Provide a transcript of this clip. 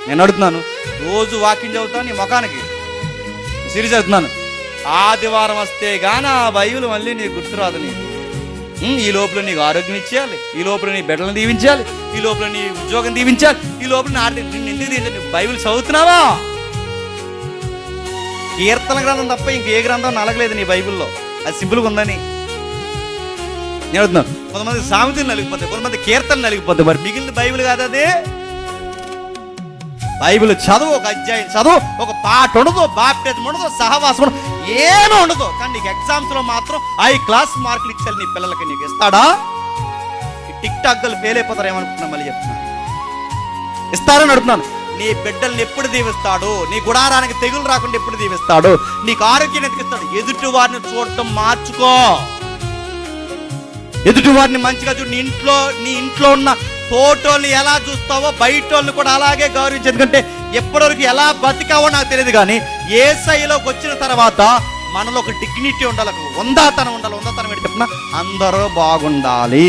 నేను అడుగుతున్నాను, రోజు వాకింగ్ చదువుతాను నీ ముఖానికి, సిరీస్ చదువుతున్నాను. ఆదివారం వస్తే గానీ ఆ బైబిల్ మళ్ళీ నీకు గుర్తురాదు. నీకు ఈ లోపల నీకు ఆరోగ్యం ఇచ్చేయాలి, ఈ లోపల నీ బిడ్డలను దీవించాలి, ఈ లోపల నీ ఉద్యోగం దీవించాలి, ఈ లోపల నిన్ను ఎందుకు దీవించాలి? బైబిల్ చదువుతున్నావా? కీర్తన గ్రంథం తప్ప ఇంకే గ్రంథం నలగలేదు నీ బైబిల్లో, అది సింపుల్గా ఉందని నేను అడుగుతున్నాను. కొంతమంది సామెతలు నలిగిపోతాయి, కొంతమంది కీర్తనలు నలిగిపోతాయి, మరి మిగిలిన బైబిల్ కాదు అది. బైబిల్ చదువు, ఒక అధ్యాయం చదువు, ఒక పాట ఉండదు, బాప్టిజం ఉండదు, సహవాసం ఉండదు, ఏమీ ఉండదు. కానీ నీకు ఎగ్జామ్స్లో మాత్రం 5 క్లాస్ మార్కులు ఇచ్చాలి నీ పిల్లలకి. నీకు ఇస్తాడా? ఈ టిక్ టాక్లు ఫెయిల్ అయిపోతారు ఏమనుకుంటున్నా, మళ్ళీ చెప్తున్నాను. ఇస్తారని అడుగుతున్నాను. నీ బిడ్డల్ని ఎప్పుడు దీవిస్తాడు? నీ గుడారానికి తెగులు రాకుండా ఎప్పుడు దీవిస్తాడు? నీకు ఆరోగ్యం ఎదిగిస్తాడు. ఎదుటి వారిని చూడటం మార్చుకో, ఎదుటి వారిని మంచిగా చూడు. నీ ఇంట్లో ఉన్న ఫోటోని ఎలా చూస్తావో బయట వాళ్ళని కూడా అలాగే గౌరవించు. ఎందుకంటే ఎప్పటివరకు ఎలా బతికావో నాకు తెలియదు, కానీ యేసయ్యలోకి వచ్చిన తర్వాత మనలో ఒక డిగ్నిటీ ఉండాలి, ఒక ఉందాతనం ఉండాలి. ఉందాతనం ఏంటి చెప్పిన, అందరూ బాగుండాలి.